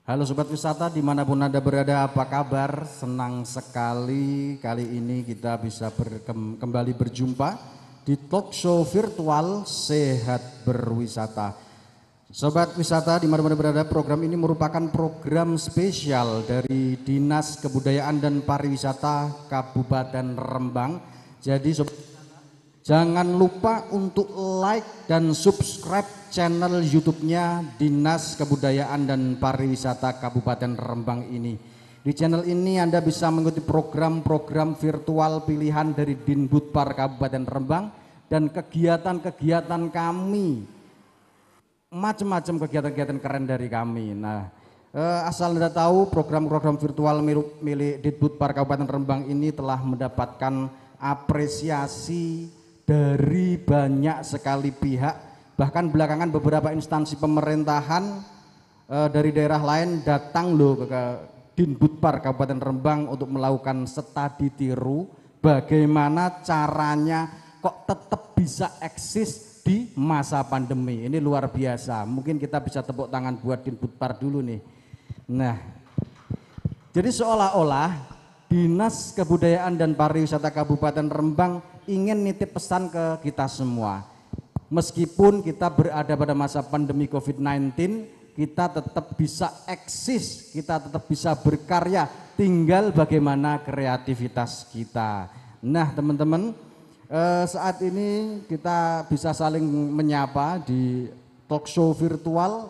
Halo Sobat Wisata dimanapun Anda berada, apa kabar? Senang sekali kali ini kita bisa kembali berjumpa di talk show virtual Sehat Berwisata. Sobat Wisata dimanapun Anda berada, program ini merupakan program spesial dari Dinas Kebudayaan dan Pariwisata Kabupaten Rembang. Jadi jangan lupa untuk like dan subscribe channel YouTube-nya Dinas Kebudayaan dan Pariwisata Kabupaten Rembang ini. Di channel ini Anda bisa mengikuti program-program virtual pilihan dari Dinbudpar Kabupaten Rembang dan kegiatan-kegiatan kami. Macam-macam kegiatan-kegiatan keren dari kami. Nah, asal Anda tahu program-program virtual milik Dinbudpar Kabupaten Rembang ini telah mendapatkan apresiasi dari banyak sekali pihak, bahkan belakangan beberapa instansi pemerintahan dari daerah lain datang loh ke Dinbudpar Kabupaten Rembang untuk melakukan studi tiru bagaimana caranya kok tetap bisa eksis di masa pandemi. Ini luar biasa. Mungkin kita bisa tepuk tangan buat Dinbudpar dulu nih. Nah, jadi seolah-olah Dinas Kebudayaan dan Pariwisata Kabupaten Rembang ingin nitip pesan ke kita semua. Meskipun kita berada pada masa pandemi COVID-19, kita tetap bisa eksis, kita tetap bisa berkarya, tinggal bagaimana kreativitas kita. Nah teman-teman, saat ini kita bisa saling menyapa di talk show virtual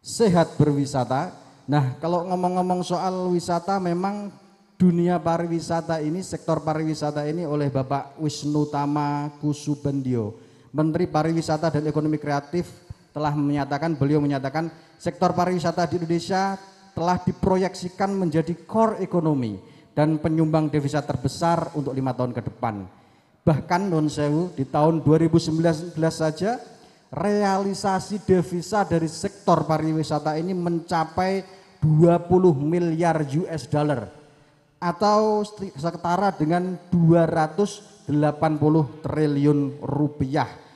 Sehat Berwisata. Nah kalau ngomong-ngomong soal wisata, memang dunia pariwisata ini, sektor pariwisata ini oleh Bapak Wisnu Tama Kusubendio, Menteri Pariwisata dan Ekonomi Kreatif beliau menyatakan sektor pariwisata di Indonesia telah diproyeksikan menjadi core ekonomi dan penyumbang devisa terbesar untuk 5 tahun ke depan. Bahkan non sewu di tahun 2019 saja realisasi devisa dari sektor pariwisata ini mencapai 20 miliar US dollar atau setara dengan 280 triliun rupiah.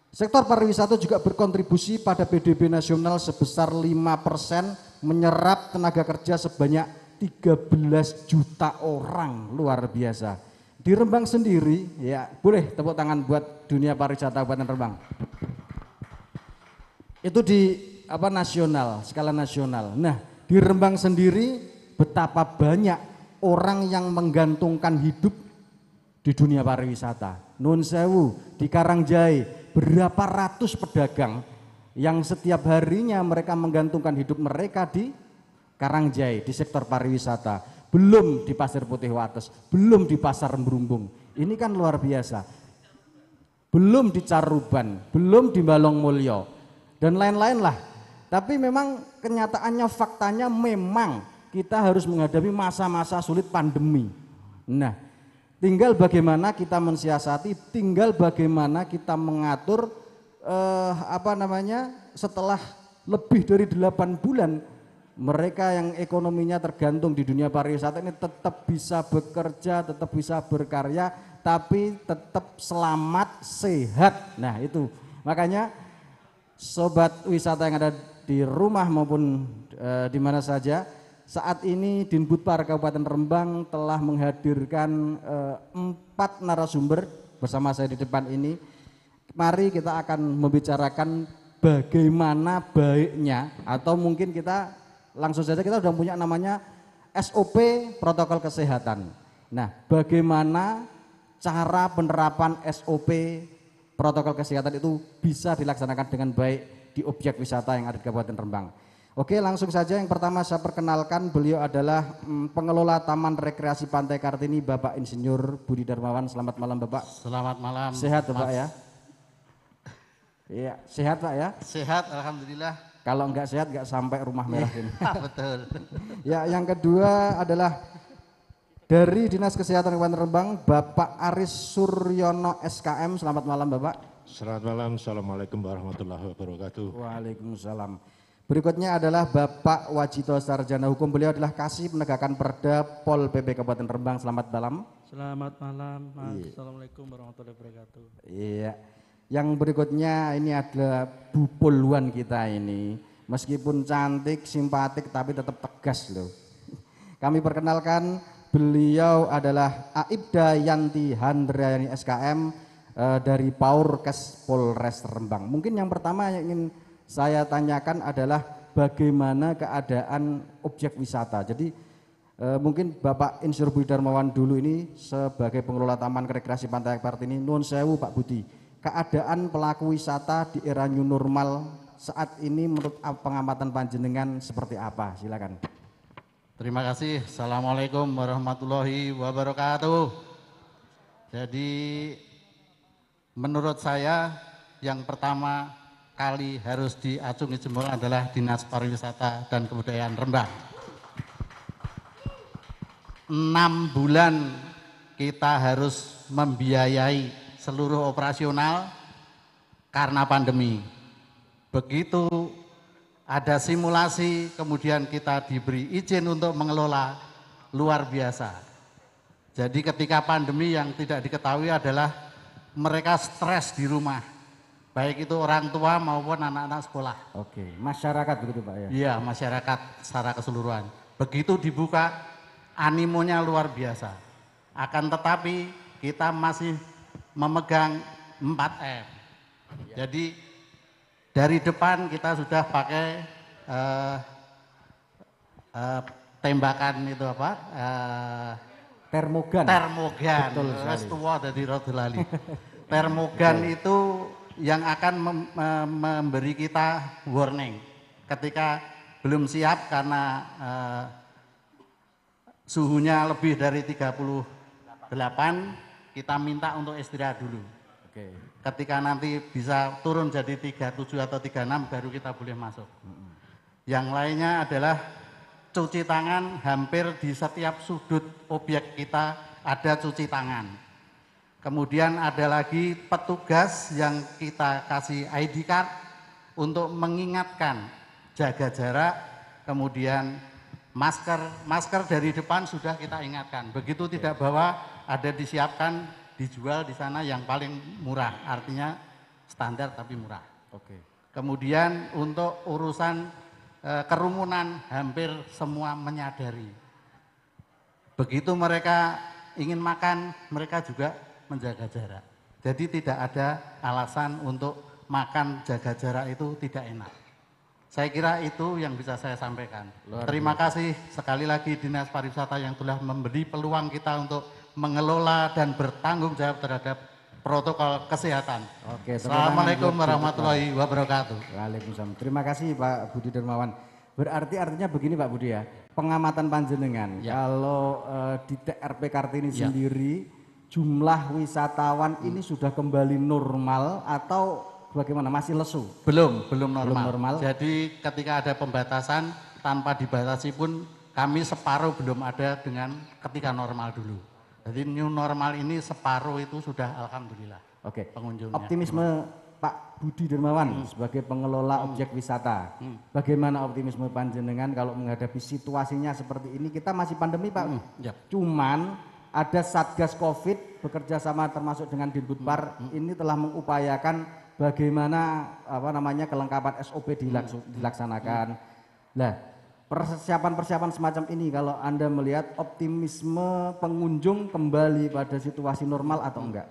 Sektor pariwisata juga berkontribusi pada PDB nasional sebesar 5%, menyerap tenaga kerja sebanyak 13 juta orang, luar biasa. Di Rembang sendiri, ya boleh tepuk tangan buat dunia pariwisata Kabupaten Rembang. Itu di nasional, skala nasional. Nah, di Rembang sendiri betapa banyak orang yang menggantungkan hidup di dunia pariwisata. Nun sewu, di Karangjai berapa ratus pedagang yang setiap harinya mereka menggantungkan hidup mereka di Karangjai, di sektor pariwisata. Belum di Pasir Putih Wates, belum di Pasar Merumbung. Ini kan luar biasa. Belum di Caruban, belum di Balong Mulyo, dan lain-lain lah. Tapi memang kenyataannya, faktanya memang kita harus menghadapi masa-masa sulit pandemi. Nah, tinggal bagaimana kita mensiasati, tinggal bagaimana kita mengatur setelah lebih dari 8 bulan mereka yang ekonominya tergantung di dunia pariwisata ini tetap bisa bekerja, tetap bisa berkarya, tapi tetap selamat, sehat. Nah itu, makanya sobat wisata yang ada di rumah maupun di mana saja, saat ini Dinbudpar Kabupaten Rembang telah menghadirkan 4 narasumber bersama saya di depan ini. Mari kita akan membicarakan bagaimana baiknya, atau mungkin kita langsung saja, kita sudah punya namanya SOP protokol kesehatan. Nah, bagaimana cara penerapan SOP protokol kesehatan itu bisa dilaksanakan dengan baik di objek wisata yang ada di Kabupaten Rembang. Oke, langsung saja yang pertama saya perkenalkan, beliau adalah pengelola Taman Rekreasi Pantai Kartini, Bapak Insinyur Budi Darmawan. Selamat malam Bapak. Selamat malam. Sehat Bapak ya? Iya, sehat Pak ya? Sehat, alhamdulillah. Kalau enggak sehat enggak sampai rumah merah ini. Betul. Ya, yang kedua adalah dari Dinas Kesehatan Kabupaten Rembang, Bapak Aris Suryono SKM. Selamat malam Bapak. Selamat malam, Assalamualaikum warahmatullahi wabarakatuh. Waalaikumsalam. Berikutnya adalah Bapak Wajito Sarjana Hukum. Beliau adalah Kasih Penegakan Perda Pol PP Kabupaten Rembang. Selamat malam. Selamat malam, Mas. Assalamualaikum warahmatullahi wabarakatuh. Iya. Yang berikutnya ini adalah Bu Poluan kita ini. Meskipun cantik, simpatik, tapi tetap tegas loh. Kami perkenalkan beliau adalah Aibda Yanti Handrayani SKM dari Paurkes Polres Rembang. Mungkin yang pertama yang ingin saya tanyakan adalah bagaimana keadaan objek wisata. Jadi mungkin Bapak Insinyur Budi Darmawan dulu ini sebagai pengelola Taman Rekreasi Pantai Kartini, nuwun sewu Pak Budi. Keadaan pelaku wisata di era new normal saat ini menurut pengamatan panjenengan seperti apa? Silakan. Terima kasih. Assalamualaikum warahmatullahi wabarakatuh. Jadi menurut saya yang pertama kali harus diacungi jempol adalah Dinas Pariwisata dan Kebudayaan Rembang. 6 bulan kita harus membiayai seluruh operasional karena pandemi. Begitu ada simulasi, kemudian kita diberi izin untuk mengelola, luar biasa. Jadi ketika pandemi yang tidak diketahui adalah mereka stres di rumah, baik itu orang tua maupun anak-anak sekolah. Oke, masyarakat begitu Pak ya? Iya, masyarakat secara keseluruhan. Begitu dibuka, animonya luar biasa. Akan tetapi kita masih memegang 4M. Jadi dari depan kita sudah pakai tembakan itu apa? Termogan. Termogan. Betul Wes sekali. tuwa dadi rada lali. Termogan itu yang akan memberi kita warning ketika belum siap karena suhunya lebih dari 38, kita minta untuk istirahat dulu. Oke. Ketika nanti bisa turun jadi 37 atau 36 baru kita boleh masuk. Yang lainnya adalah cuci tangan, hampir di setiap sudut objek kita ada cuci tangan. Kemudian ada lagi petugas yang kita kasih ID card untuk mengingatkan jaga jarak, kemudian masker dari depan sudah kita ingatkan. Begitu tidak bawa, ada disiapkan, dijual di sana yang paling murah, artinya standar tapi murah. Oke. Kemudian untuk urusan kerumunan hampir semua menyadari. Begitu mereka ingin makan, mereka juga menjaga jarak. Jadi tidak ada alasan untuk makan jaga jarak itu tidak enak. Saya kira itu yang bisa saya sampaikan. Terima kasih sekali lagi Dinas Pariwisata yang telah memberi peluang kita untuk mengelola dan bertanggung jawab terhadap protokol kesehatan. Oke, Assalamualaikum warahmatullahi wabarakatuh. Waalaikumsalam. Terima kasih Pak Budi Darmawan. Berarti artinya begini Pak Budi ya, pengamatan panjenengan Ya. kalau di TRP Kartini Ya. sendiri jumlah wisatawan ini sudah kembali normal atau bagaimana, masih lesu? Belum normal. Belum normal. Jadi ketika ada pembatasan tanpa dibatasi pun kami separuh belum ada dengan ketika normal dulu. Jadi new normal ini separuh itu sudah alhamdulillah. Oke. Pengunjungnya. Optimisme Pak Budi Darmawan sebagai pengelola objek wisata. Bagaimana optimisme panjenengan kalau menghadapi situasinya seperti ini? Kita masih pandemi Pak. Ya. Cuman ada Satgas Covid bekerja sama termasuk dengan Dinbudpar ini telah mengupayakan bagaimana kelengkapan SOP dilaksanakan. Nah, persiapan-persiapan semacam ini kalau Anda melihat optimisme pengunjung kembali pada situasi normal atau enggak?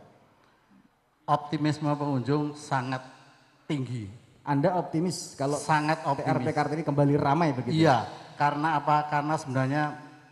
Optimisme pengunjung sangat tinggi. Anda optimis kalau Sangat TRP optimis. Kartini kembali ramai begitu? Iya, karena apa? Karena sebenarnya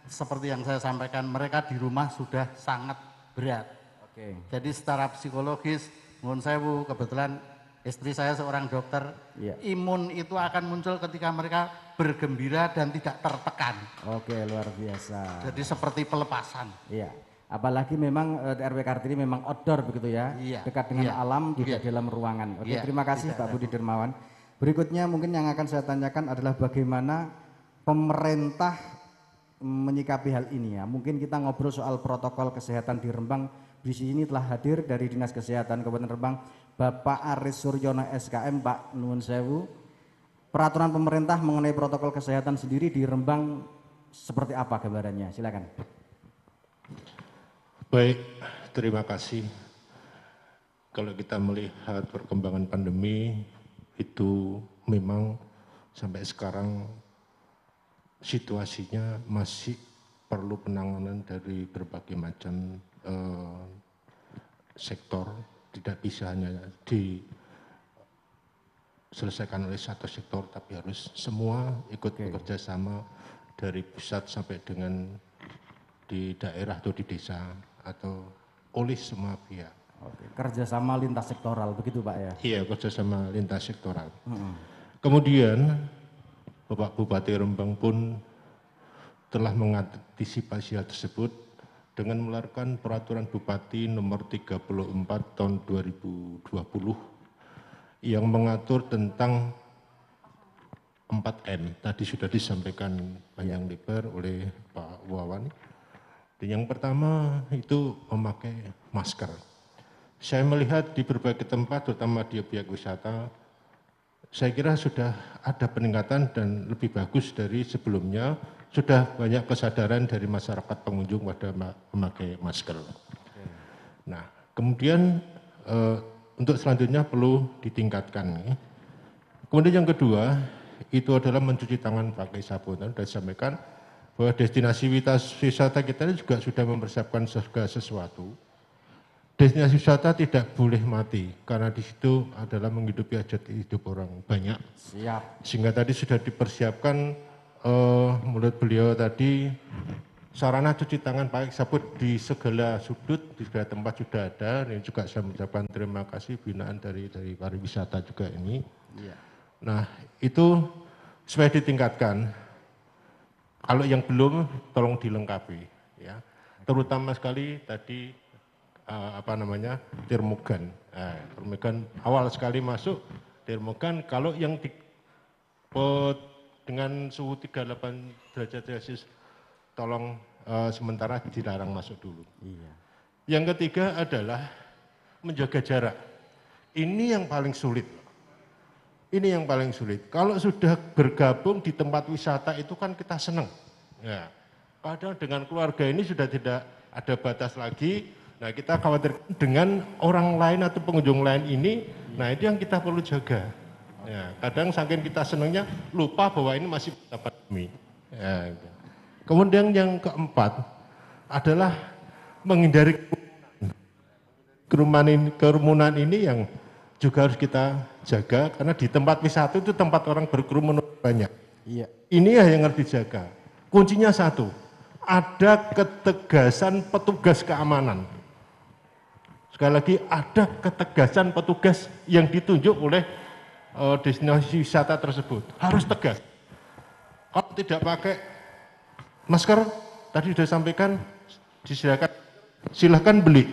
seperti yang saya sampaikan, mereka di rumah sudah sangat berat. Oke. Jadi secara psikologis, mohon sewu, kebetulan istri saya seorang dokter, Iya. imun itu akan muncul ketika mereka bergembira dan tidak tertekan. Oke, luar biasa. Jadi seperti pelepasan. Iya. Apalagi memang TRP Kartini memang outdoor begitu ya, Iya, dekat dengan iya, alam, tidak iya. dalam ruangan. Oke, Iya, terima kasih tidak Pak ada. Budi Darmawan. Berikutnya mungkin yang akan saya tanyakan adalah bagaimana pemerintah menyikapi hal ini ya. Mungkin kita ngobrol soal protokol kesehatan di Rembang. Di sini telah hadir dari Dinas Kesehatan Kabupaten Rembang Bapak Aris Suryono SKM, Pak nuwun sewu. Peraturan pemerintah mengenai protokol kesehatan sendiri di Rembang seperti apa gambarannya? Silakan. Baik, terima kasih. Kalau kita melihat perkembangan pandemi itu memang sampai sekarang situasinya masih perlu penanganan dari berbagai macam sektor, tidak bisa hanya diselesaikan oleh satu sektor, tapi harus semua ikut bekerja sama dari pusat sampai dengan di daerah atau di desa atau oleh semua pihak. Oke, kerjasama lintas sektoral begitu Pak ya? Iya, kerjasama lintas sektoral. Kemudian Bapak Bupati Rembang pun telah mengantisipasi hal tersebut dengan mengeluarkan peraturan Bupati nomor 34 tahun 2020 yang mengatur tentang 4M. Tadi sudah disampaikan panjang lebar oleh Pak Wawan. Dan yang pertama itu memakai masker. Saya melihat di berbagai tempat, terutama di objek wisata, saya kira sudah ada peningkatan dan lebih bagus dari sebelumnya. Sudah banyak kesadaran dari masyarakat pengunjung pada memakai masker. Nah, kemudian untuk selanjutnya perlu ditingkatkan. Kemudian yang kedua, itu adalah mencuci tangan pakai sabun. Dan sudah disampaikan bahwa destinasi wisata kita juga sudah mempersiapkan segala sesuatu. Destinasi wisata tidak boleh mati karena di situ adalah menghidupi hajat hidup orang banyak. Siap. Sehingga tadi sudah dipersiapkan menurut beliau tadi sarana cuci tangan pakai sabun di segala sudut, di segala tempat sudah ada. Ini juga saya mengucapkan terima kasih binaan dari pariwisata juga ini. Iya. Nah itu supaya ditingkatkan. Kalau yang belum tolong dilengkapi, ya. Terutama sekali tadi termogan. Termogan awal sekali masuk termogan. Kalau yang dengan suhu 38 derajat Celcius tolong sementara dilarang masuk dulu. Iya. Yang ketiga adalah menjaga jarak. Ini yang paling sulit. Ini yang paling sulit. Kalau sudah bergabung di tempat wisata itu kan kita senang. Ya. Padahal dengan keluarga ini sudah tidak ada batas lagi. Nah kita khawatir dengan orang lain atau pengunjung lain ini, nah itu yang kita perlu jaga. Ya, kadang saking kita senangnya lupa bahwa ini masih pandemi. Ya, gitu. Kemudian yang keempat adalah menghindari kerumunan ini yang juga harus kita jaga karena di tempat wisata itu tempat orang berkerumun banyak. Iya. Ini yang harus dijaga. Kuncinya satu, ada ketegasan petugas keamanan. Sekali lagi ada ketegasan petugas yang ditunjuk oleh destinasi wisata tersebut. Harus tegas. Kalau tidak pakai masker, tadi sudah sampaikan, silahkan beli.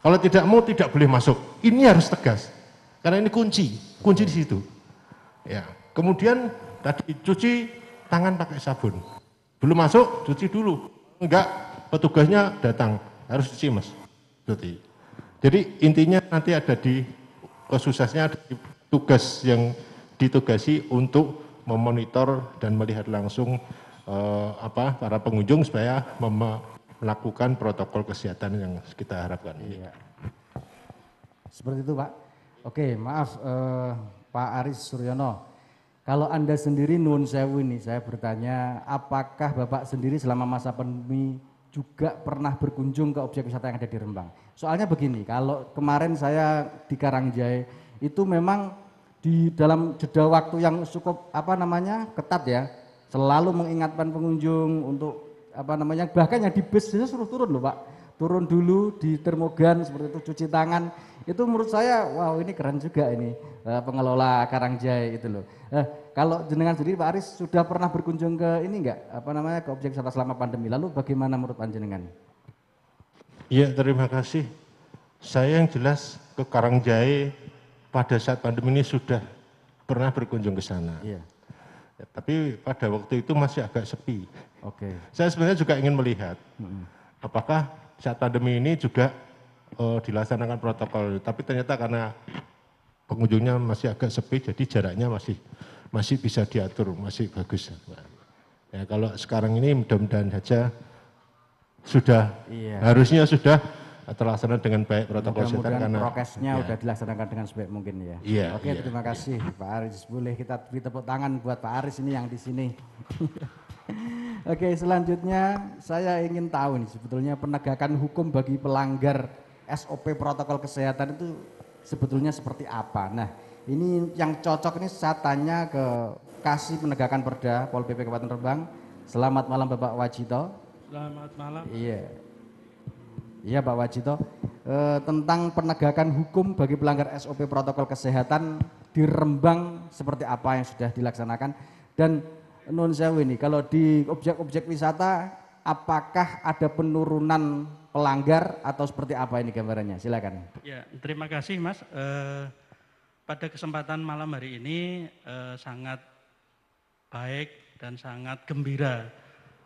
Kalau tidak mau, tidak boleh masuk. Ini harus tegas. Karena ini kunci di situ. Ya. Kemudian tadi cuci tangan pakai sabun. Belum masuk, cuci dulu. Enggak, petugasnya datang. Harus cuci, Mas. Jadi intinya nanti ada di khususnya ada di tugas yang ditugasi untuk memonitor dan melihat langsung para pengunjung supaya melakukan protokol kesehatan yang kita harapkan. Iya. Seperti itu Pak. Oke, maaf Pak Aris Suryono. Kalau Anda sendiri nuwun sewu ini, saya bertanya, apakah Bapak sendiri selama masa pandemi juga pernah berkunjung ke objek wisata yang ada di Rembang? Soalnya begini, kalau kemarin saya di Karangjai itu memang di dalam jeda waktu yang cukup ketat ya, selalu mengingatkan pengunjung untuk bahkan yang di bis saya suruh turun loh Pak, turun dulu di termogan seperti itu, cuci tangan. Itu menurut saya wow, ini keren juga ini pengelola Karangjai itu loh. Kalau jenengan sendiri Pak Aris sudah pernah berkunjung ke ini enggak ke objek wisata selama pandemi, lalu bagaimana menurut panjenengan? Iya, terima kasih. Saya yang jelas ke Karangjai pada saat pandemi ini sudah pernah berkunjung ke sana. Iya. Ya, tapi pada waktu itu masih agak sepi. Oke. Saya sebenarnya juga ingin melihat apakah saat pandemi ini juga dilaksanakan protokol. Tapi ternyata karena pengunjungnya masih agak sepi, jadi jaraknya masih bisa diatur, masih bagus. Ya, kalau sekarang ini mudah-mudahan saja sudah harusnya sudah terlaksana dengan baik protokol kesehatan Mudah-mudahan karena prokesnya udah dilaksanakan dengan sebaik mungkin ya. Iya, Oke, iya. terima kasih Pak Aris. Boleh kita beri tepuk tangan buat Pak Aris ini yang di sini. Oke, selanjutnya saya ingin tahu nih sebetulnya penegakan hukum bagi pelanggar SOP protokol kesehatan itu sebetulnya seperti apa. Nah, ini yang cocok ini saya tanya ke Kasih Penegakan Perda Pol PP Kabupaten Rembang. Selamat malam Bapak Wajito. Selamat malam. Iya. Iya Pak Wajito. Tentang penegakan hukum bagi pelanggar SOP protokol kesehatan di Rembang seperti apa yang sudah dilaksanakan, dan Nun Sewu ini kalau di objek-objek wisata apakah ada penurunan pelanggar atau seperti apa ini gambarannya? Silakan. Ya, terima kasih Mas. Pada kesempatan malam hari ini sangat baik dan sangat gembira.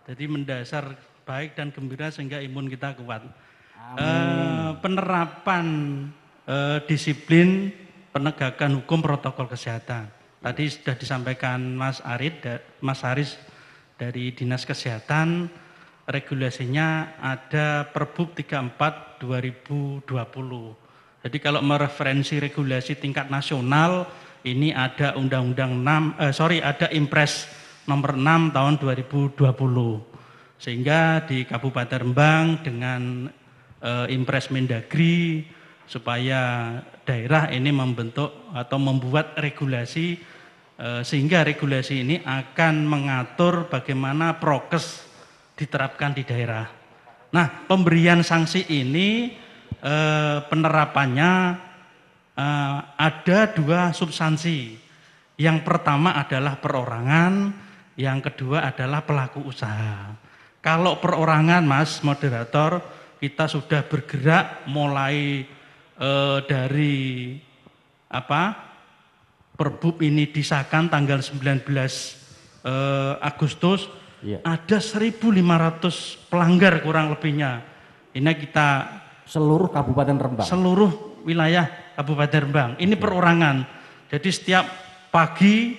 Jadi mendasar baik dan gembira sehingga imun kita kuat. Penerapan disiplin penegakan hukum protokol kesehatan. Tadi sudah disampaikan Mas Haris dari Dinas Kesehatan, regulasinya ada Perbup 34 2020. Jadi kalau mereferensi regulasi tingkat nasional, ini ada ada Impres nomor 6 tahun 2020. Sehingga di Kabupaten Rembang dengan Impres Mendagri supaya daerah ini membentuk atau membuat regulasi sehingga regulasi ini akan mengatur bagaimana prokes diterapkan di daerah. Nah, pemberian sanksi ini penerapannya ada 2 substansi. Yang pertama adalah perorangan, yang kedua adalah pelaku usaha. Kalau perorangan Mas Moderator, kita sudah bergerak mulai dari Perbup ini disahkan tanggal 19 Agustus, ada 1.500 pelanggar kurang lebihnya. Ini kita Seluruh Kabupaten Rembang. Seluruh wilayah Kabupaten Rembang. Ini perorangan. Jadi setiap pagi,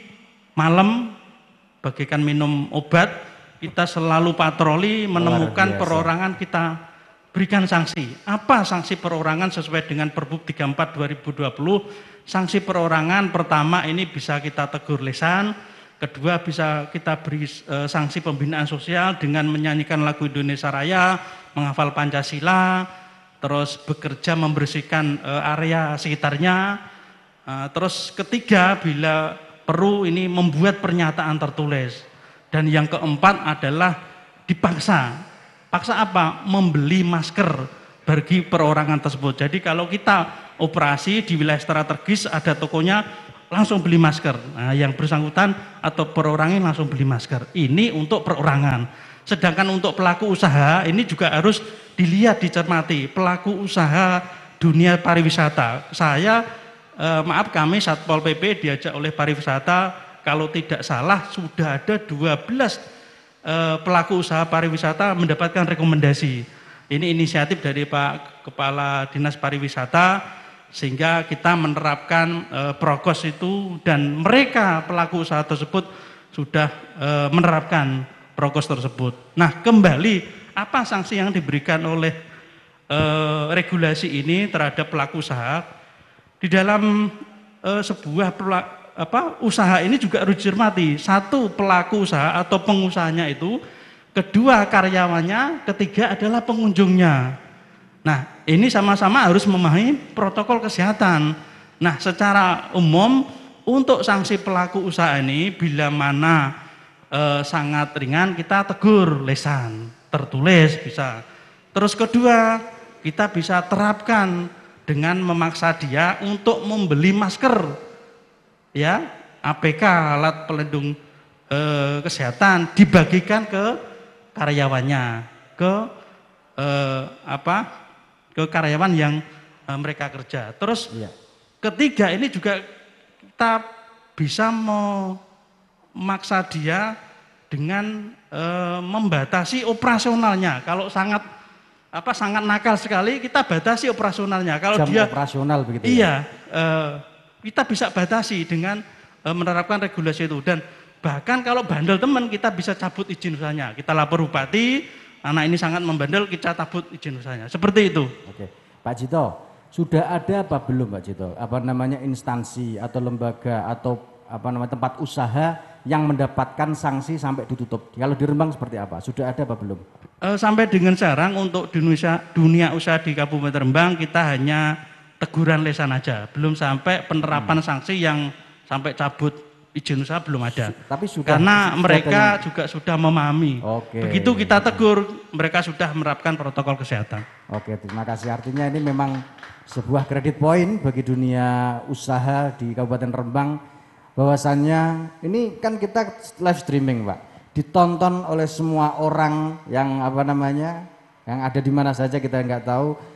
malam, bagikan minum obat, kita selalu patroli menemukan perorangan, kita berikan sanksi. Apa sanksi perorangan sesuai dengan Perbup 34 2020? Sanksi perorangan pertama ini bisa kita tegur lisan, kedua bisa kita beri sanksi pembinaan sosial dengan menyanyikan lagu Indonesia Raya, menghafal Pancasila, terus bekerja membersihkan area sekitarnya. Terus ketiga bila perlu ini membuat pernyataan tertulis. Dan yang keempat adalah dipaksa. Paksa apa? Membeli masker bagi perorangan tersebut. Jadi kalau kita operasi di wilayah strategis ada tokonya, langsung beli masker. Nah, yang bersangkutan atau perorangan langsung beli masker. Ini untuk perorangan. Sedangkan untuk pelaku usaha ini juga harus dilihat, dicermati. Pelaku usaha dunia pariwisata. Kami Satpol PP diajak oleh pariwisata, kalau tidak salah sudah ada 12 pelaku usaha pariwisata mendapatkan rekomendasi. Ini inisiatif dari Pak Kepala Dinas Pariwisata, sehingga kita menerapkan prokes itu dan mereka pelaku usaha tersebut sudah menerapkan prokes tersebut. Nah, kembali apa sanksi yang diberikan oleh regulasi ini terhadap pelaku usaha? Di dalam sebuah usaha ini juga harus dicermati. Satu, pelaku usaha atau pengusahanya itu, kedua karyawannya, ketiga adalah pengunjungnya. Nah, ini sama-sama harus memahami protokol kesehatan. Nah, secara umum untuk sanksi pelaku usaha ini bila mana sangat ringan kita tegur lisan, tertulis bisa. Terus kedua, kita bisa terapkan dengan memaksa dia untuk membeli masker. Ya, APK alat pelindung kesehatan dibagikan ke karyawannya, ke karyawan yang mereka kerja. Terus ketiga ini juga kita bisa memaksa dia dengan membatasi operasionalnya. Kalau sangat nakal sekali, kita batasi operasionalnya. Kalau jam dia operasional begitu. Iya, kita bisa batasi dengan menerapkan regulasi itu. Dan bahkan kalau bandel teman, kita bisa cabut izin usahanya. Kita lapor bupati, anak ini sangat membandel, kita cabut izin usahanya. Seperti itu. Oke, Pak Jito, sudah ada apa belum Pak Jito? Apa namanya instansi atau lembaga atau apa namanya tempat usaha yang mendapatkan sanksi sampai ditutup? Kalau di Rembang seperti apa? Sudah ada apa belum? Sampai dengan sekarang untuk dunia usaha di Kabupaten Rembang kita hanya teguran lisan aja, belum sampai penerapan sanksi yang sampai cabut izin usaha belum ada. Tapi sudah, karena mereka juga sudah memahami. Oke. Begitu kita tegur, mereka sudah menerapkan protokol kesehatan. Oke, terima kasih. Artinya ini memang sebuah kredit poin bagi dunia usaha di Kabupaten Rembang, bahwasannya ini kan kita live streaming Pak, ditonton oleh semua orang yang apa namanya, yang ada di mana saja kita nggak tahu.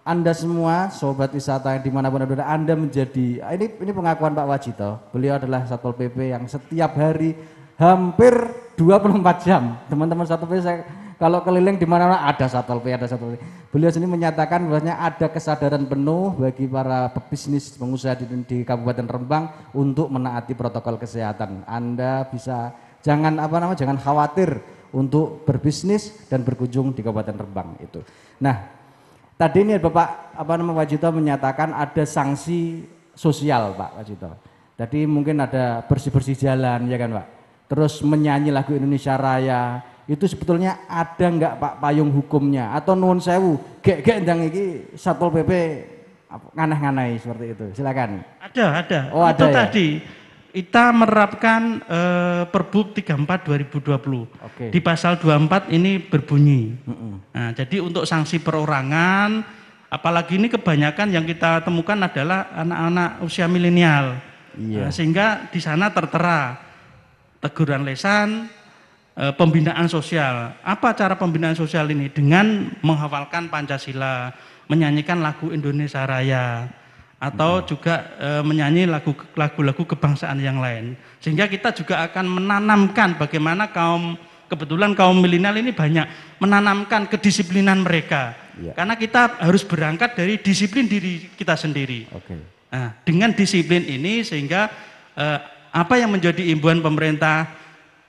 Anda semua sobat wisata yang dimanapun ada, Anda menjadi, ini pengakuan Pak Wajito, beliau adalah Satpol PP yang setiap hari hampir 24 jam, teman-teman Satpol PP saya kalau keliling di mana-mana ada Satpol PP, ada Satpol PP. Beliau sendiri menyatakan bahwasanya ada kesadaran penuh bagi para pebisnis pengusaha di Kabupaten Rembang untuk menaati protokol kesehatan. Anda bisa jangan khawatir untuk berbisnis dan berkunjung di Kabupaten Rembang itu. Nah, tadi ini Bapak Wajito menyatakan ada sanksi sosial Pak Wajito. Tadi mungkin ada bersih-bersih jalan ya kan Pak. Terus menyanyi lagu Indonesia Raya. Itu sebetulnya ada enggak Pak payung hukumnya atau nuwun sewu gek-gek ndang iki Satpol PP nganeh-nganeh seperti itu. Silakan. Ada. Oh, ada itu ya? tadi kita menerapkan Perbup 34 2020. Oke. Di pasal 24 ini berbunyi. Nah, jadi untuk sanksi perorangan, apalagi ini kebanyakan yang kita temukan adalah anak-anak usia milenial. Iya. Sehingga di sana tertera teguran lisan, pembinaan sosial. Apa cara pembinaan sosial ini? Dengan menghafalkan Pancasila, menyanyikan lagu Indonesia Raya, atau juga menyanyi lagu-lagu kebangsaan yang lain. Sehingga kita juga akan menanamkan bagaimana kebetulan kaum milenial ini banyak menanamkan kedisiplinan mereka. Ya. Karena kita harus berangkat dari disiplin diri kita sendiri. Oke. Nah, dengan disiplin ini sehingga apa yang menjadi imbauan pemerintah,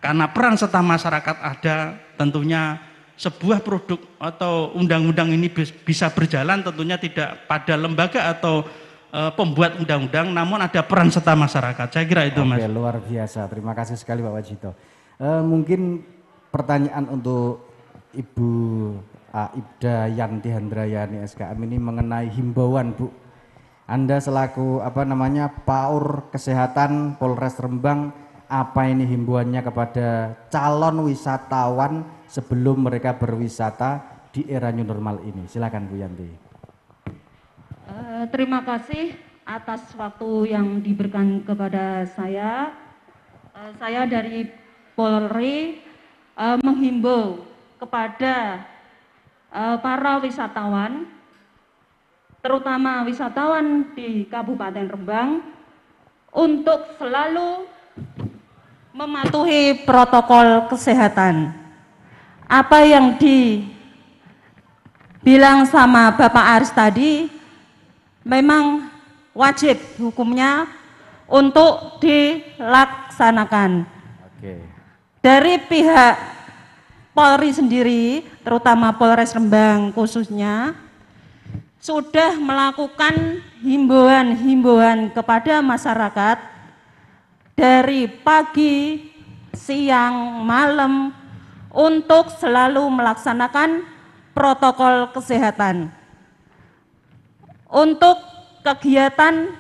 karena peran serta masyarakat ada, tentunya sebuah produk atau undang-undang ini bisa berjalan tentunya tidak pada lembaga atau pembuat undang-undang, namun ada peran serta masyarakat. Saya kira itu Mas. Oke, luar biasa. Terima kasih sekali Pak Wajito. Mungkin pertanyaan untuk Ibu Ibda Yanti Handrayani SKM ini mengenai himbauan Bu. Anda selaku PAUR Kesehatan Polres Rembang, apa ini himbauannya kepada calon wisatawan sebelum mereka berwisata di era new normal ini? Silakan Bu Yanti. Terima kasih atas waktu yang diberikan kepada saya. Saya dari Polri menghimbau kepada para wisatawan, terutama wisatawan di Kabupaten Rembang, untuk selalu mematuhi protokol kesehatan. Apa yang dibilang sama Bapak Aris tadi memang wajib hukumnya untuk dilaksanakan. Oke. Dari pihak Polri sendiri, terutama Polres Rembang khususnya, sudah melakukan himbauan-himbauan kepada masyarakat dari pagi, siang, malam untuk selalu melaksanakan protokol kesehatan. Untuk kegiatan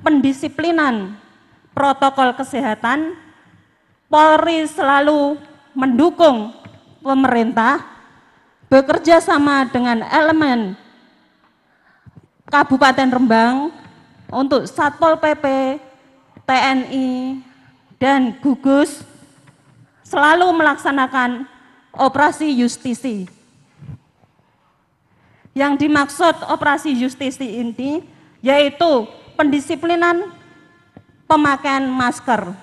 pendisiplinan protokol kesehatan, Polri selalu mendukung pemerintah bekerja sama dengan elemen Kabupaten Rembang untuk Satpol PP, TNI, dan gugus selalu melaksanakan operasi justisi. Yang dimaksud operasi justisi ini yaitu pendisiplinan pemakaian masker.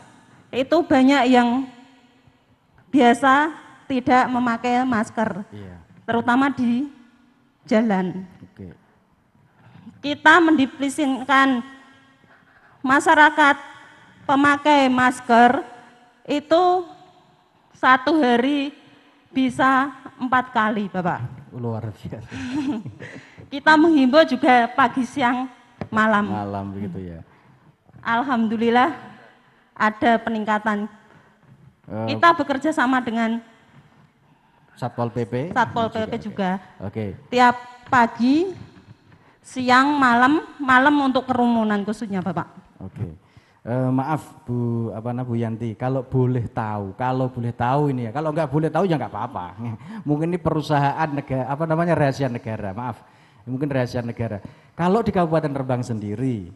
Itu banyak yang biasa tidak memakai masker, terutama di jalan. Oke. Kita mendisiplinkan masyarakat pemakai masker itu 1 hari bisa 4 kali, Bapak. Luar biasa. Kita menghimbau juga pagi, siang, malam. Malam begitu ya. Alhamdulillah ada peningkatan. Kita bekerja sama dengan Satpol PP. Satpol PP juga. Oke. Tiap pagi, siang, malam untuk kerumunan khususnya, Bapak. Oke. Maaf Bu Bu Yanti, kalau boleh tahu ini ya. Kalau nggak boleh tahu ya nggak apa-apa. Mungkin ini perusahaan negara, rahasia negara. Maaf, mungkin rahasia negara. Kalau di Kabupaten Rembang sendiri,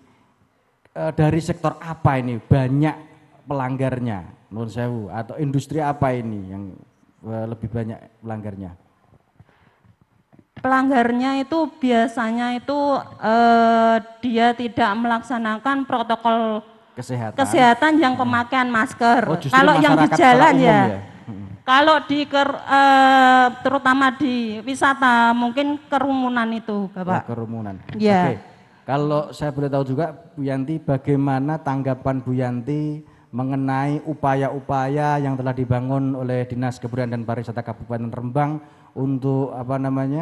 dari sektor apa ini banyak pelanggarnya, Nuwun Sewu, atau industri apa ini yang lebih banyak pelanggarnya? Pelanggarnya itu biasanya itu dia tidak melaksanakan protokol kesehatan yang pemakaian masker. Kalau yang di jalan ya. Kalau terutama di wisata mungkin kerumunan itu, Bapak. Kerumunan. Ya. Oke. Kalau saya boleh tahu juga Bu Yanti, bagaimana tanggapan Bu Yanti mengenai upaya-upaya yang telah dibangun oleh Dinas Kebudayaan dan Pariwisata Kabupaten Rembang untuk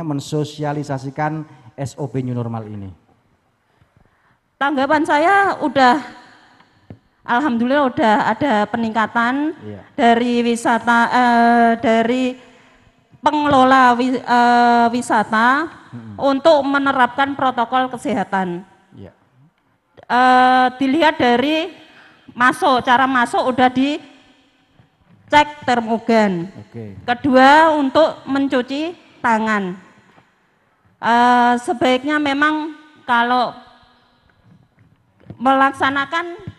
mensosialisasikan SOP New Normal ini? Tanggapan saya alhamdulillah udah ada peningkatan dari wisata, dari pengelola wisata untuk menerapkan protokol kesehatan. Dilihat dari cara masuk udah dicek termogan. Kedua untuk mencuci tangan. Sebaiknya memang kalau melaksanakan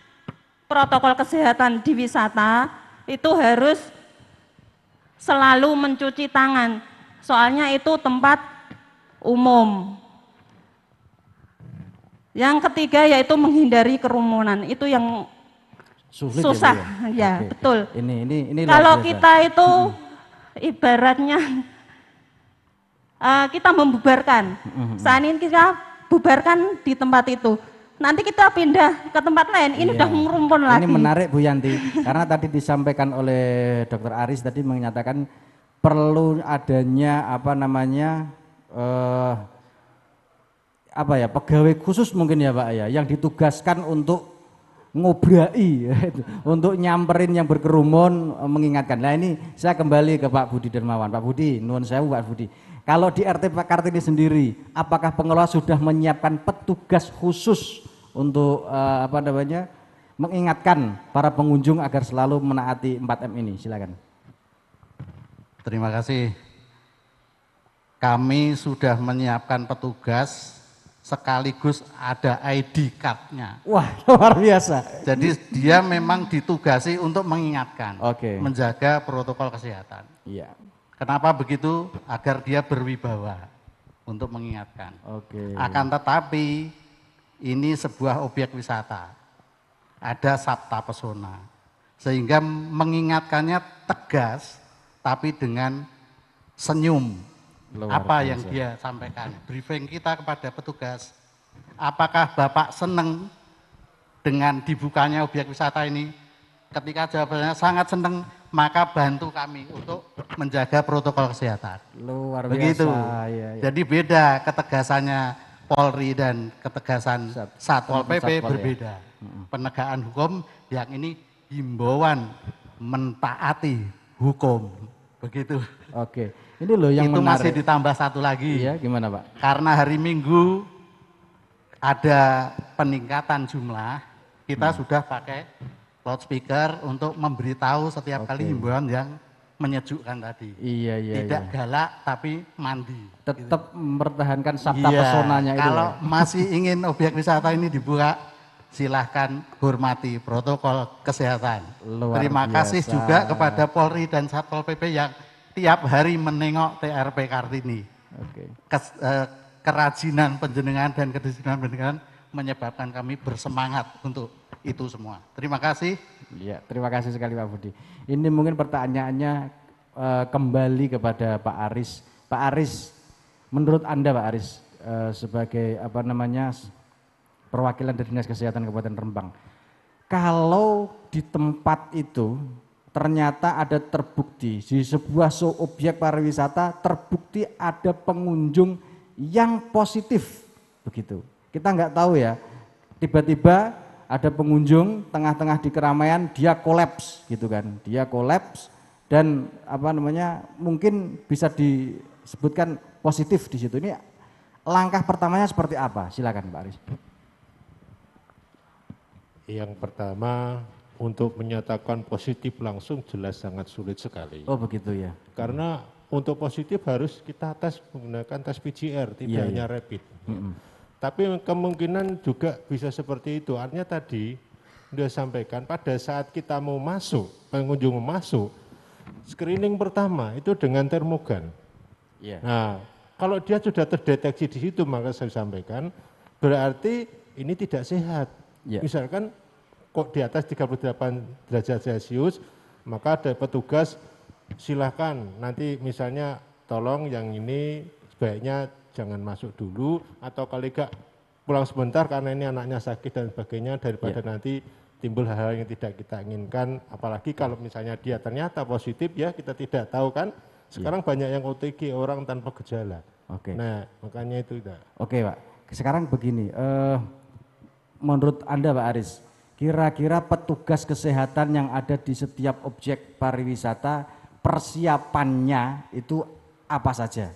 protokol kesehatan di wisata itu harus selalu mencuci tangan, soalnya itu tempat umum. Yang ketiga yaitu menghindari kerumunan, itu yang sulit susah ya, betul. Ini kalau kita itu ibaratnya kita membubarkan, saat ini kita bubarkan di tempat itu. Nanti kita pindah ke tempat lain, ini udah merumpun lagi. Ini menarik Bu Yanti, karena tadi disampaikan oleh Dr. Aris tadi menyatakan perlu adanya pegawai khusus mungkin ya Pak ya, yang ditugaskan untuk ngobrai, untuk nyamperin yang berkerumun, mengingatkan. Nah ini saya kembali ke Pak Budi Dermawan. Pak Budi, nuwun sewu Pak Budi. Kalau di RT Pak Kartini sendiri, apakah pengelola sudah menyiapkan petugas khusus untuk mengingatkan para pengunjung agar selalu menaati 4M ini? Silakan. Terima kasih. Kami sudah menyiapkan petugas sekaligus ada ID card-nya. Wah, luar biasa. Jadi dia memang ditugasi untuk mengingatkan, menjaga protokol kesehatan. Iya. Kenapa begitu? Agar dia berwibawa untuk mengingatkan. Akan tetapi ini sebuah objek wisata, ada sabta pesona, sehingga mengingatkannya tegas, tapi dengan senyum. Apa yang dia sampaikan, briefing kita kepada petugas, apakah Bapak senang dengan dibukanya objek wisata ini? Ketika jawabannya sangat senang, maka bantu kami untuk menjaga protokol kesehatan. Luar biasa. Begitu. Ya. Jadi beda ketegasannya Polri dan ketegasan Satpol PP berbeda. Penegakan hukum yang ini himbauan mentaati hukum. Begitu. Ini loh yang itu menarik. Masih ditambah satu lagi. Iya, gimana Pak? Karena hari Minggu ada peningkatan jumlah, kita sudah pakai loudspeaker untuk memberitahu setiap kali himbauan yang menyejukkan tadi. Iya. Tidak galak tapi mandi. Tetap mempertahankan sabta pesonanya itu. Kalau masih ingin objek wisata ini dibuka, silahkan hormati protokol kesehatan. Terima kasih juga kepada Polri dan Satpol PP yang tiap hari menengok TRP Kartini. Kerajinan penjenengan dan kedisiplinan penjenengan menyebabkan kami bersemangat untuk itu semua. Terima kasih. Ya, terima kasih sekali Pak Budi. Ini mungkin pertanyaannya kembali kepada Pak Aris. Pak Aris, menurut Anda Pak Aris sebagai perwakilan dari Dinas Kesehatan Kabupaten Rembang, kalau di tempat itu ternyata ada terbukti di sebuah objek pariwisata terbukti ada pengunjung yang positif begitu. Kita nggak tahu ya, tiba-tiba ada pengunjung tengah-tengah di keramaian dia kolaps gitu kan, dia kolaps dan mungkin bisa disebutkan positif di situ. Ini langkah pertamanya seperti apa? Silakan Pak Aris. Yang pertama, untuk menyatakan positif langsung jelas sangat sulit sekali. Oh begitu ya. Karena untuk positif harus kita tes menggunakan tes PCR, tidak hanya rapid. Tapi kemungkinan juga bisa seperti itu. Artinya tadi sudah sampaikan pada saat kita mau masuk, pengunjung mau masuk, screening pertama itu dengan termogan. Nah, kalau dia sudah terdeteksi di situ, maka saya sampaikan berarti ini tidak sehat. Misalkan kok di atas 38 derajat Celcius, maka ada petugas silahkan nanti misalnya tolong yang ini sebaiknya jangan masuk dulu atau kali gak pulang sebentar karena ini anaknya sakit dan sebagainya daripada nanti timbul hal-hal yang tidak kita inginkan, apalagi kalau misalnya dia ternyata positif ya kita tidak tahu kan, sekarang banyak yang OTG orang tanpa gejala. Nah makanya itu. Oke Pak, sekarang begini, menurut Anda Pak Aris, kira-kira petugas kesehatan yang ada di setiap objek pariwisata persiapannya itu apa saja?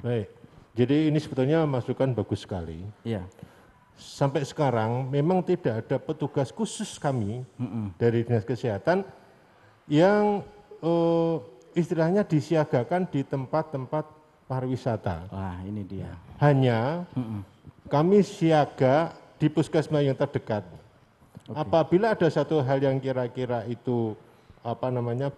Baik, jadi ini sebetulnya masukan bagus sekali. Sampai sekarang memang tidak ada petugas khusus kami dari Dinas Kesehatan yang istilahnya disiagakan di tempat-tempat pariwisata. Wah ini dia. Hanya kami siaga di puskesmas yang terdekat. Apabila ada satu hal yang kira-kira itu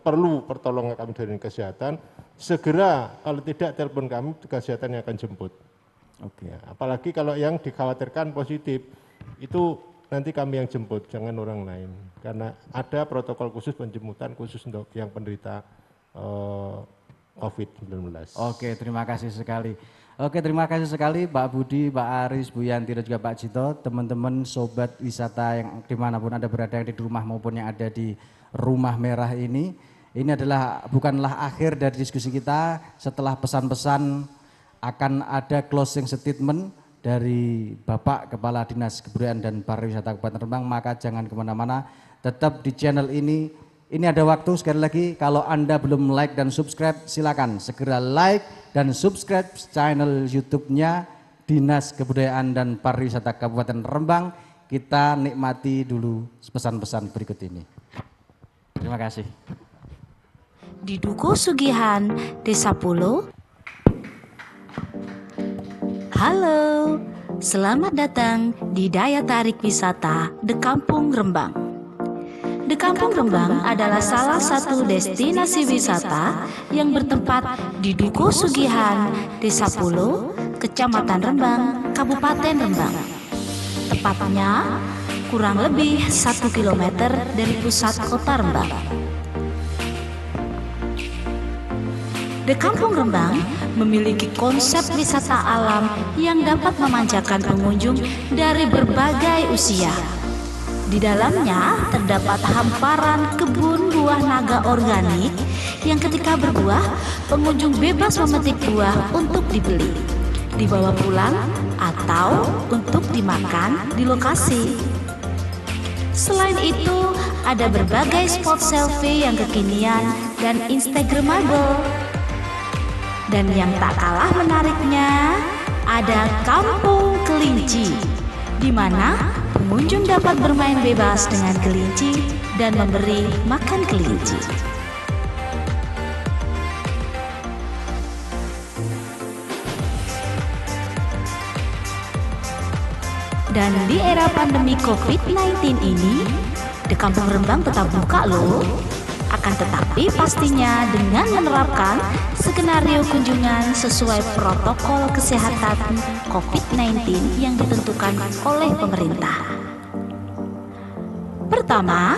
perlu pertolongan kami dari kesehatan, segera kalau tidak telepon kami, kesehatan yang akan jemput. Apalagi kalau yang dikhawatirkan positif, itu nanti kami yang jemput, jangan orang lain. Karena ada protokol khusus penjemputan khusus untuk yang penderita COVID-19. Terima kasih sekali. Terima kasih sekali Pak Budi, Pak Aris, Bu Yanti dan juga Pak Cito, teman-teman sobat wisata yang dimanapun Anda berada, yang di rumah maupun yang ada di Rumah Merah ini. Ini bukanlah akhir dari diskusi kita. Setelah pesan-pesan akan ada closing statement dari Bapak Kepala Dinas Kebudayaan dan Pariwisata Kabupaten Rembang, maka jangan kemana-mana, tetap di channel ini. Ini ada waktu sekali lagi, kalau Anda belum like dan subscribe silakan segera like dan subscribe channel YouTube-nya Dinas Kebudayaan dan Pariwisata Kabupaten Rembang. Kita nikmati dulu pesan-pesan berikut ini. Terima kasih. Di Dukuh Sugihan, Desa Pulo. Halo, selamat datang di daya tarik wisata The Kampung Rembang. The Kampung Rembang adalah salah satu destinasi wisata yang bertempat di Dukuh Sugihan, Desa Pulo, Kecamatan Rembang, Kabupaten Rembang. Tepatnya kurang lebih 1 km dari pusat kota Rembang. The Kampung Rembang memiliki konsep wisata alam yang dapat memanjakan pengunjung dari berbagai usia. Di dalamnya terdapat hamparan kebun buah naga organik yang ketika berbuah, pengunjung bebas memetik buah untuk dibeli, dibawa pulang, atau untuk dimakan di lokasi. Selain itu, ada berbagai spot selfie yang kekinian dan instagramable. Dan yang tak kalah menariknya, ada Kampung Kelinci, di mana pengunjung dapat bermain bebas dengan kelinci dan memberi makan kelinci. Dan di era pandemi COVID-19 ini, The Kampung Rembang tetap buka loh. Akan tetapi pastinya dengan menerapkan skenario kunjungan sesuai protokol kesehatan COVID-19 yang ditentukan oleh pemerintah. Pertama,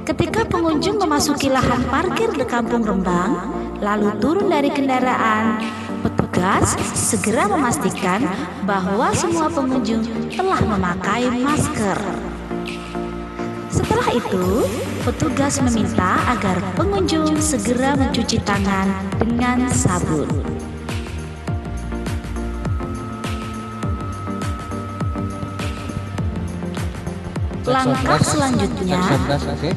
ketika pengunjung memasuki lahan parkir The Kampung Rembang, lalu turun dari kendaraan, petugas segera memastikan bahwa semua pengunjung telah memakai masker. Setelah itu, petugas meminta agar pengunjung segera mencuci tangan dengan sabun. Langkah selanjutnya,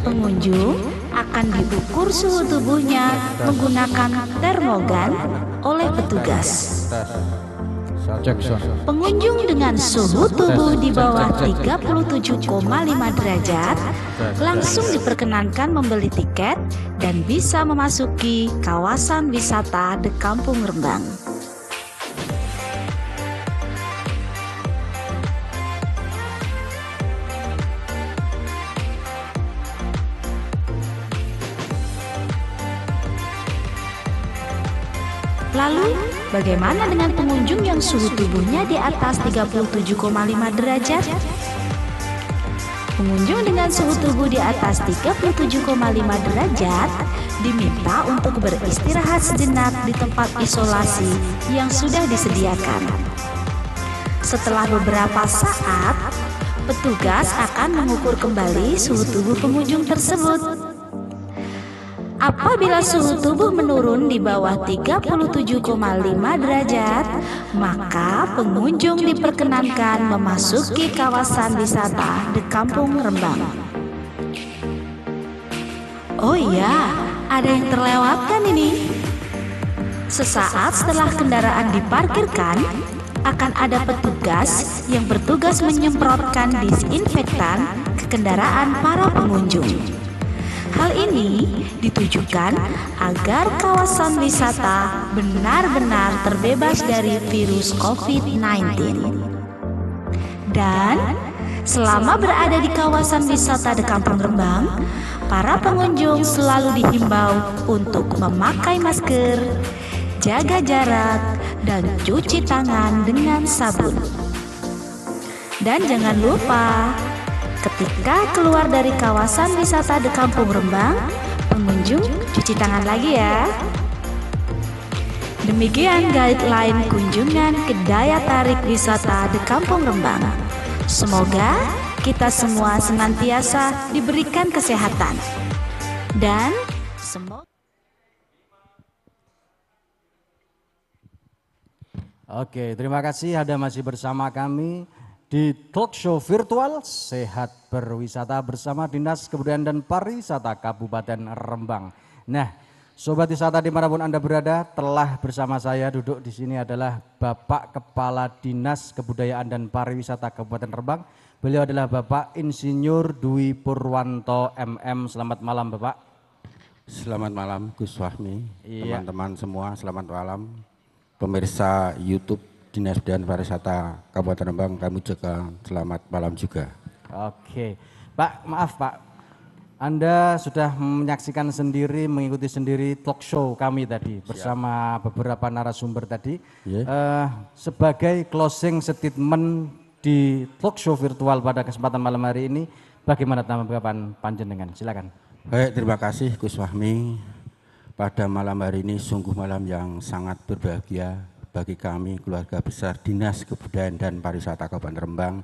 pengunjung akan diukur suhu tubuhnya menggunakan termogan oleh petugas. Pengunjung dengan suhu tubuh di bawah 37,5 derajat langsung diperkenankan membeli tiket dan bisa memasuki kawasan wisata The Kampung Rembang. Lalu, bagaimana dengan pengunjung yang suhu tubuhnya di atas 37,5 derajat? Pengunjung dengan suhu tubuh di atas 37,5 derajat diminta untuk beristirahat sejenak di tempat isolasi yang sudah disediakan. Setelah beberapa saat, petugas akan mengukur kembali suhu tubuh pengunjung tersebut. Apabila suhu tubuh menurun di bawah 37,5 derajat, maka pengunjung diperkenankan memasuki kawasan wisata The Kampung Rembang. Oh iya, ada yang terlewatkan ini. Sesaat setelah kendaraan diparkirkan, akan ada petugas yang bertugas menyemprotkan disinfektan ke kendaraan para pengunjung. Hal ini ditujukan agar kawasan wisata benar-benar terbebas dari virus COVID-19. Dan selama berada di kawasan wisata The Kampung Rembang, para pengunjung selalu dihimbau untuk memakai masker, jaga jarak, dan cuci tangan dengan sabun. Dan jangan lupa, ketika keluar dari kawasan wisata The Kampung Rembang, pengunjung cuci tangan lagi ya. Demikian guideline kunjungan ke daya tarik wisata The Kampung Rembang. Semoga kita semua senantiasa diberikan kesehatan. Dan semoga... Oke, terima kasih Anda masih bersama kami di talk show virtual Sehat Berwisata bersama Dinas Kebudayaan dan Pariwisata Kabupaten Rembang. Nah, sobat wisata dimanapun Anda berada, telah bersama saya duduk di sini adalah Bapak Kepala Dinas Kebudayaan dan Pariwisata Kabupaten Rembang. Beliau adalah Bapak Insinyur Dwi Purwanto MM. Selamat malam Bapak. Selamat malam Gus Fahmi, teman-teman semua, selamat malam. Pemirsa YouTube Dinas Kebudayaan Pariwisata Kabupaten Rembang, kami juga selamat malam juga. Oke, Pak, maaf Pak, Anda sudah menyaksikan sendiri, mengikuti sendiri talk show kami tadi bersama beberapa narasumber tadi. Sebagai closing statement di talk show virtual pada kesempatan malam hari ini, bagaimana tanggapan panjenengan? Silakan. Baik, terima kasih Gus Fahmi. Pada malam hari ini sungguh malam yang sangat berbahagia bagi kami keluarga besar Dinas Kebudayaan dan Pariwisata Kabupaten Rembang.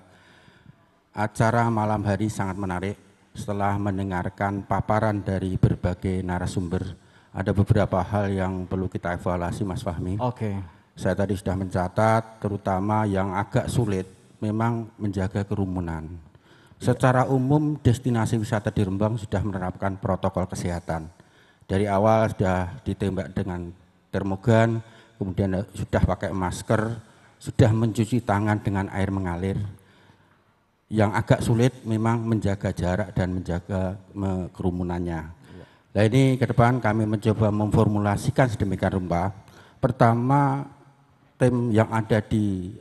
Acara malam hari sangat menarik. Setelah mendengarkan paparan dari berbagai narasumber, ada beberapa hal yang perlu kita evaluasi Mas Fahmi. Oke. Saya tadi sudah mencatat, terutama yang agak sulit memang menjaga kerumunan. Secara umum destinasi wisata di Rembang sudah menerapkan protokol kesehatan. Dari awal sudah ditembak dengan termogan, kemudian sudah pakai masker, sudah mencuci tangan dengan air mengalir. Yang agak sulit memang menjaga jarak dan menjaga kerumunannya. Nah ini ke depan kami mencoba memformulasikan sedemikian rupa. Pertama, tim yang ada di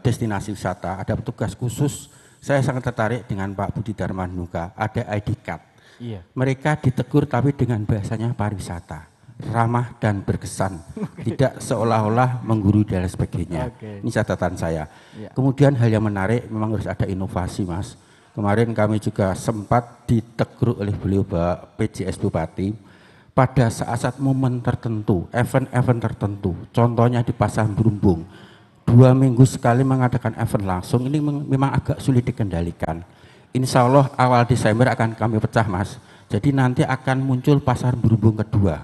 destinasi wisata, ada petugas khusus. Saya sangat tertarik dengan Pak Budi Darmanuka, ada ID card. Iya. Mereka ditegur tapi dengan bahasanya pariwisata, ramah dan berkesan, tidak seolah-olah menggurui dan sebagainya. Ini catatan saya. Kemudian hal yang menarik memang harus ada inovasi Mas. Kemarin kami juga sempat ditegur oleh beliau Pak PJS Bupati pada saat-saat momen tertentu, event-event tertentu, contohnya di Pasar Berumbung, 2 minggu sekali mengadakan event langsung, ini memang agak sulit dikendalikan. Insya Allah awal Desember akan kami pecah Mas. Jadi nanti akan muncul pasar berhubung kedua.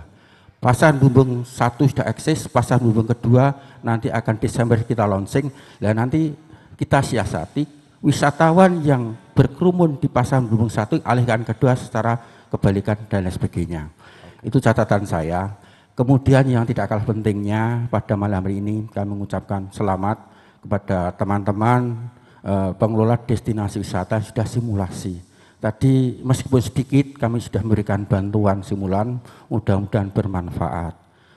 Pasar berhubung 1 sudah eksis, pasar berhubung kedua nanti akan Desember kita launching. Dan nanti kita siasati wisatawan yang berkerumun di pasar berhubung 1 alihkan kedua secara kebalikan dan lain sebagainya. Itu catatan saya. Kemudian yang tidak kalah pentingnya pada malam hari ini kami mengucapkan selamat kepada teman-teman pengelola destinasi wisata yang sudah simulasi. Tadi meskipun sedikit kami sudah memberikan bantuan simulan, mudah-mudahan bermanfaat.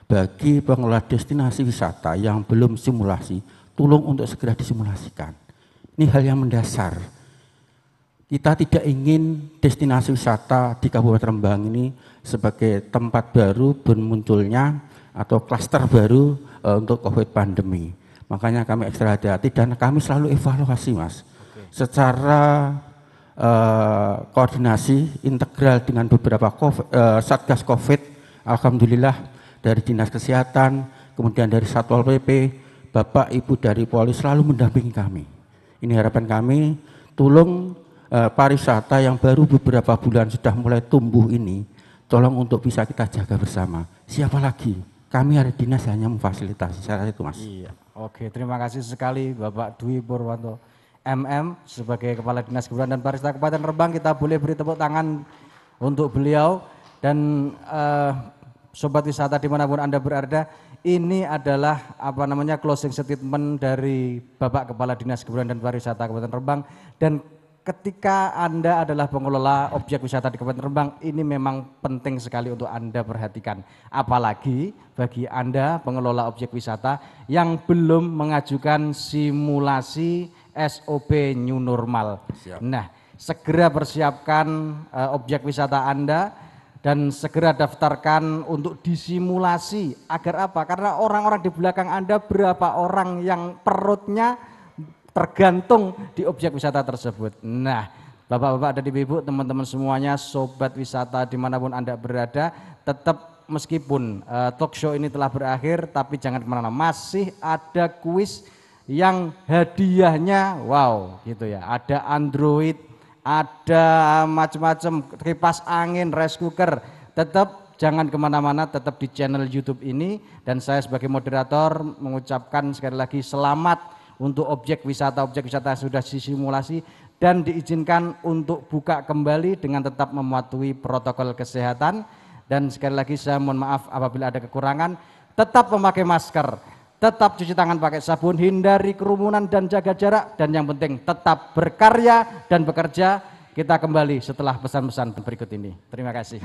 Bagi pengelola destinasi wisata yang belum simulasi, tolong untuk segera disimulasikan. Ini hal yang mendasar. Kita tidak ingin destinasi wisata di Kabupaten Rembang ini sebagai tempat baru bermunculnya atau klaster baru untuk COVID pandemi. Makanya kami ekstra hati-hati dan kami selalu evaluasi, Mas. Secara koordinasi integral dengan beberapa Satgas COVID, alhamdulillah dari Dinas Kesehatan, kemudian dari Satpol PP, Bapak Ibu dari Polri selalu mendampingi kami. Ini harapan kami, tolong pariwisata yang baru beberapa bulan sudah mulai tumbuh ini, tolong untuk bisa kita jaga bersama. Siapa lagi? Kami ada dinas hanya memfasilitasi, saya rasa itu, Mas. Iya, oke, terima kasih sekali Bapak Dwi Purwanto MM sebagai Kepala Dinas Kebudayaan dan Pariwisata Kabupaten Rembang. Kita boleh beri tepuk tangan untuk beliau. Dan sobat wisata dimanapun Anda berada, ini adalah closing statement dari Bapak Kepala Dinas Kebudayaan dan Pariwisata Kabupaten Rembang. Dan ketika Anda adalah pengelola objek wisata di Kabupaten Rembang, ini memang penting sekali untuk Anda perhatikan. Apalagi bagi Anda pengelola objek wisata yang belum mengajukan simulasi SOP New Normal. Siap. Nah, segera persiapkan objek wisata Anda dan segera daftarkan untuk disimulasi. Agar apa? Karena orang-orang di belakang Anda berapa orang yang perutnya tergantung di objek wisata tersebut. Nah, Bapak-bapak dan Ibu-ibu, teman-teman semuanya, sobat wisata dimanapun Anda berada, tetap meskipun talk show ini telah berakhir, tapi jangan kemana-mana, masih ada kuis yang hadiahnya wow gitu ya. Ada Android, ada macam-macam kipas angin, rice cooker. Tetap jangan kemana-mana, tetap di channel YouTube ini. Dan saya sebagai moderator mengucapkan sekali lagi selamat untuk objek wisata yang sudah disimulasi dan diizinkan untuk buka kembali dengan tetap mematuhi protokol kesehatan. Dan sekali lagi saya mohon maaf apabila ada kekurangan. Tetap memakai masker, tetap cuci tangan pakai sabun, hindari kerumunan dan jaga jarak. Dan yang penting tetap berkarya dan bekerja. Kita kembali setelah pesan-pesan berikut ini. Terima kasih.